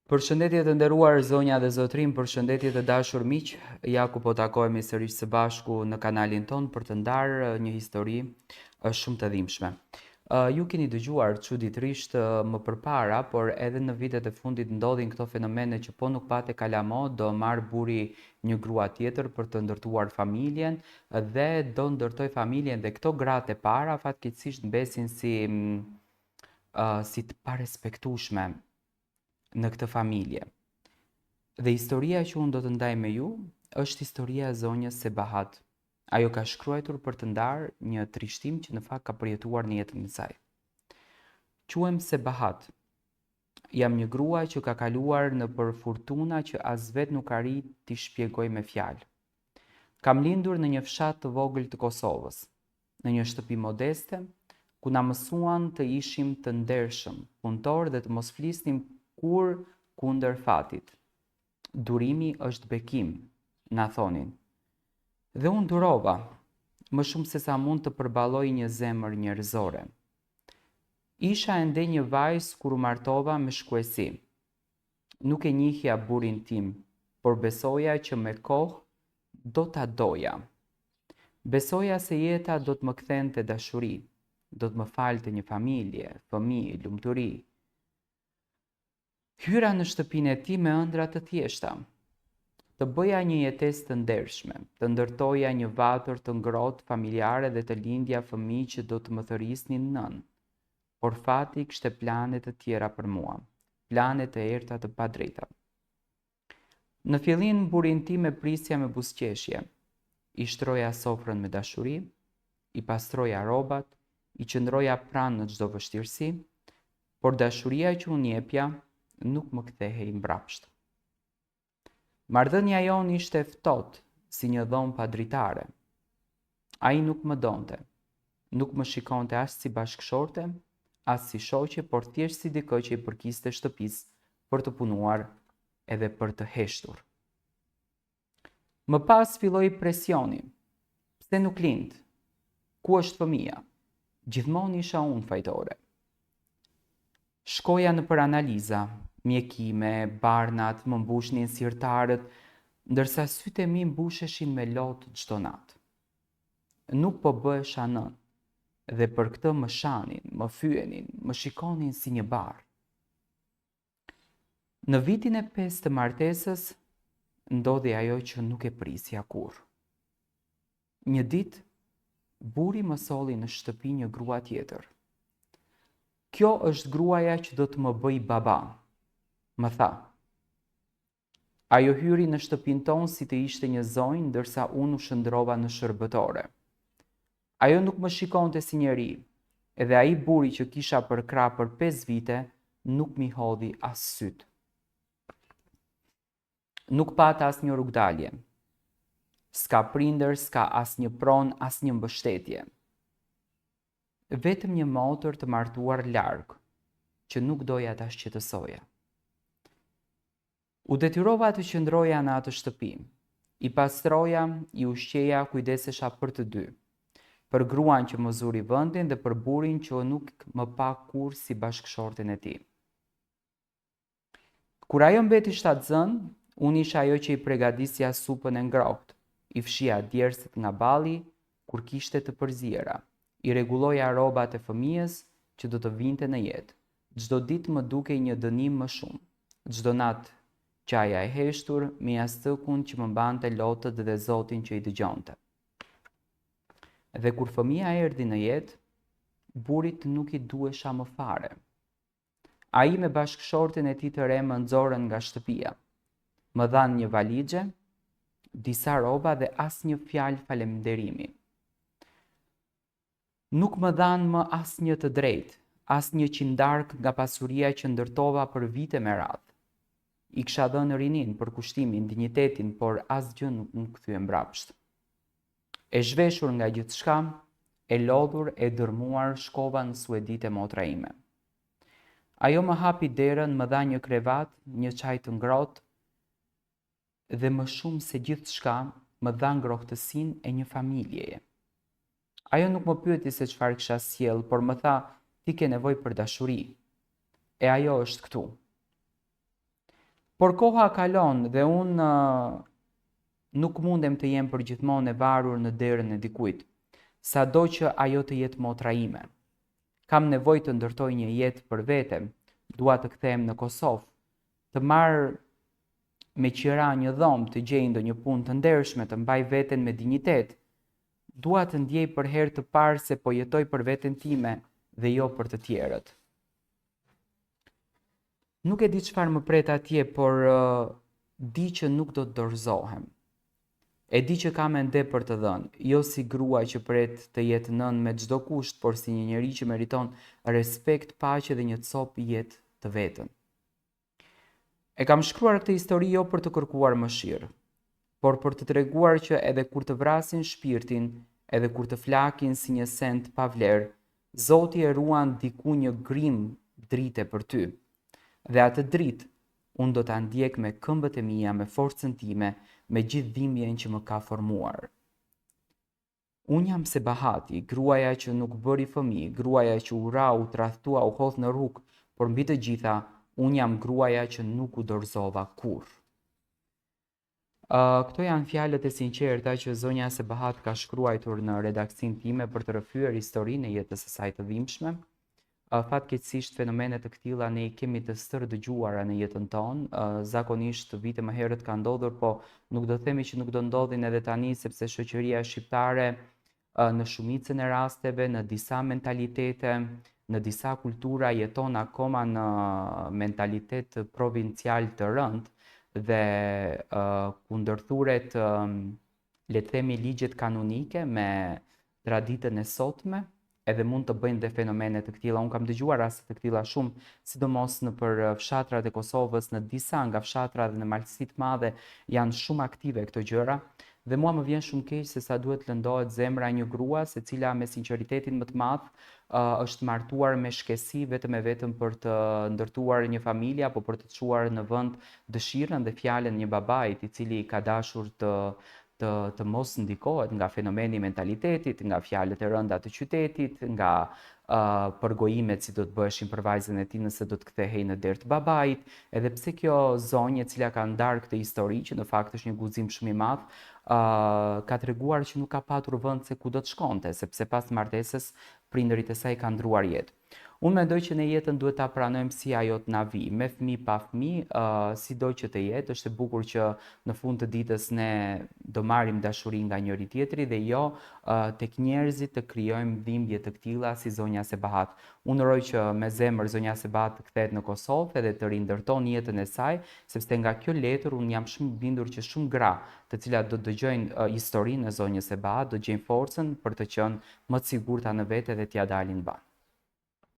Përshëndetje të nderuar zonja dhe zotrin, përshëndetje të dashur miq. Ja ku po takohemi sërish së bashku në kanalin ton për të ndarë një histori shumë të dhimbshme. Ju keni dëgjuar çuditërisht më përpara, por edhe në vitet e fundit ndodhin këto fenomene që po nuk pate kalamo, do marr buri një grua tjetër për të ndërtuar familjen dhe do ndërtoj familjen dhe këto gratë e para fatkeqësisht mbesin si të parespektueshme në këtë familje. Dhe historia që unë do të ndaj me ju është historia e zonjës Sebahat. Ajo ka shkruar për të ndarë një trishtim që në fakt ka përjetuar në jetën e saj. Quhem Sebahat. Jam një grua që ka kaluar në për fortuna që as vet nuk arrit t'i shpjegoj me fjalë. Kam lindur në një fshat të vogël të Kosovës, në një shtëpi modeste, ku na mësuan të ishim të ndershëm, punëtor dhe të mos flisnim kur kundër fatit. Durimi është bekim, na thonin. Dhe unë durova, më shumë se sa mund të përballoj një zemër njerëzore. Isha ende një vajzë kur u martova me shkuesi. Nuk e njihja burin tim, por besoja që me kohë do ta doja. Besoja se jeta do të më kthente dashuri, do të më falte një familje, fëmijë, lumturi. Hyra në shtëpinë e tij me ëndra të thjeshta. Të bëja një jetesë të ndershme, të ndërtoja një vatër të ngrohtë familjare dhe të lindja fëmijë që do të më thërrisnin nën. Por fati kishte plane të tjera për mua, plane të errta të padrejta. Në fillim burin tim e prisja me buzëqeshje. I shtroja sofrën me dashuri, i pastroja rrobat, i qëndroja pranë në çdo vështirësi, por dashuria që unë jepja nuk më kthehej mbrapsht. Marrëdhënia jonë ishte ftohtë si një dhomë pa dritare. Ai nuk më donte, nuk më shikonte as si bashkëshorte, as si shoqe, por thjesht si dikë që i përkiste shtëpisë për të punuar edhe për të heshtur. Më pas filloi presioni. Pse nuk lind? Ku është fëmia? Gjithmonë isha unë fajtore. Shkoja në për analiza, mjekime, barnat, më mbushnin sirtarët, ndërsa sytë e mi mbusheshin me lotë çdo natë. Nuk po bëhesha nën, dhe për këtë më shanin, më fyenin, më shikonin si një barë. Në vitin e 5 të martesës, ndodhi ajo që nuk e prisja kurrë. Një ditë, buri më solli në shtëpi një grua tjetër. Kjo është gruaja që do të më bëj baba, më tha. Ajo hyri në shtëpinë tonë si të ishte një zonjë, ndërsa unë u shndrova në shërbëtore. Ajo nuk më shikonte si njeri, edhe ai buri që kisha për krah për 5 vite nuk mi hodhi as syt. Nuk pata as një rrugdalje. S'ka prindër, s'ka as një pronë, as një mbështetje. Vetëm një motër të martuar larg, që nuk doja ta shqetësoja. U detyrova të qëndroja në atë shtëpi. I pastroja, i ushqeja, kujdesesha për të dy. Për gruan që më zuri vendin dhe për burin që nuk më pa kurrë si bashkëshorten e tij. Kur ajo mbeti shtatzën, unë isha ajo që i përgatitja supën e ngrohtë, i fshija djerset nga balli kur kishte të përziera, i rregulloja rrobat e fëmijës që do të vinte në jetë. Çdo ditë më dukej një dënim më shumë. Çdo natë qaja e heshtur me jastëkun që më mbante lotët dhe Zotin që i dëgjonte. Dhe kur fëmia erdhi në jetë, burit nuk i duhesha më fare. Ai me bashkëshorten e tij të re më nxorën nga shtëpia. Më dhanë një valixhe, disa rroba dhe asnjë fjalë falënderimi. Nuk më dhanë më asnjë të drejtë, asnjë qindark nga pasuria që ndërtova për vite me radhë. I kisha dhënë rinin, përkushtimin, dinjitetin, por asgjë nuk më kthye mbrapsht. E zhveshur nga gjithçka, e lodhur, e dërmuar, shkova në Suedi te motra ime. Ajo më hapi derën, më dha një krevat, një çaj të ngrohtë dhe më shumë se gjithçka më dha ngrohtësinë e një familjeje. Ajo nuk më pyeti se çfarë kisha sjell, por më tha, ti ke nevojë për dashuri. E ajo është këtu. Por koha kalon dhe unë nuk mundem të jem përgjithmonë e varur në derën e dikujt, sado që ajo të jetë motra ime. Kam nevojë të ndërtoj një jetë për vete, dua të kthehem në Kosovë, të marr me qira një dhomë, të gjej ndonjë punë të ndershme, të mbaj veten me dinjitet. Dua të ndjej për herë të parë se po jetoj për veten time dhe jo për të tjerët. Nuk e di çfarë më pret atje, por di që nuk do të dorëzohem. E di që kam ende për të dhënë, jo si grua që pret të jetë nën me çdo kusht, por si një njeri që meriton respekt, paqe dhe një copë jetë të vetën. E kam shkruar këtë histori jo për të kërkuar mëshirë, por për të treguar që edhe kur të vrasin shpirtin, edhe kur të flakin si një send pa vlerë, Zoti e ruan diku një grim drite për ty. Dhe atë dritë unë do ta ndjek me këmbët e mia, me forcën time, me gjithë dhimbjen që më ka formuar. Unë jam Sebahati, gruaja që nuk bëri fëmijë, gruaja që u ra, u tradhtua, u hodh në rrugë, por mbi të gjitha, unë jam gruaja që nuk u dorëzova kurrë. Këto janë fjalët e sinqerta që zonja Sebahat ka shkruar në redaksin time për të rrëfyer historinë e jetës së saj të dhimbshme. Fatkeqësisht fenomene të këtilla ne I kemi të stër dëgjuara në jetën tonë, zakonisht vite më herët ka ndodhur, po nuk do themi që nuk do ndodhin edhe tani, sepse shoqëria shqiptare në shumicën e rasteve, në disa mentalitete, në disa kultura jeton akoma në mentalitet provincial të rënd dhe kundërthuret le të themi ligjet kanonike me traditën e sotme, edhe mund të bëjnë dhe fenomene të këtilla. Unë kam dëgjuar raste të këtilla shumë, sidomos në për fshatrat e Kosovës, në disa nga fshatrat dhe në malësitë të madhe janë shumë aktive këto gjëra. Dhe mua më vjen shumë keq se sa duhet lëndohet zemra e një grua, se cila me sinqeritetin më të madh është martuar me shkësi vetëm e vetëm për të ndërtuar një familje apo për të çuar në vend dëshirën dhe fjalën një babait I cili ka dashur të mos ndikohet nga fenomeni mentalitetit, nga fjalët e rënda të qytetit, nga përgojimet si do të bëheshin për vajzën e tij nëse do të kthehej në derë të babait, edhe pse kjo zonjë e cila ka ndarë këtë histori, që në fakt është një guzim shumë I madh, ka treguar që nuk ka patur vend se ku do të shkonte, sepse pas martesës prindërit e saj kanë ndruar jetë. Unë mendoj që ne jetën duhet ta pranojmë si ajo të na vi, me fëmijë pa fëmijë, sido që të jetë, është e bukur që në fund të ditës ne do marrim dashuri nga njëri tjetri dhe jo tek njerëzit të krijojmë dhimbje të këtilla si zonja Sebahat. Unë uroj që me zemër zonja Sebahat të kthehet në Kosovë edhe të rindërton jetën e saj, sepse nga kjo letër unë jam shumë bindur që shumë gra të cilat do të dëgjojnë historinë e zonjës Sebahat do gjejnë forcën për të qenë më të sigurta në vete dhe t'ia dalin ban.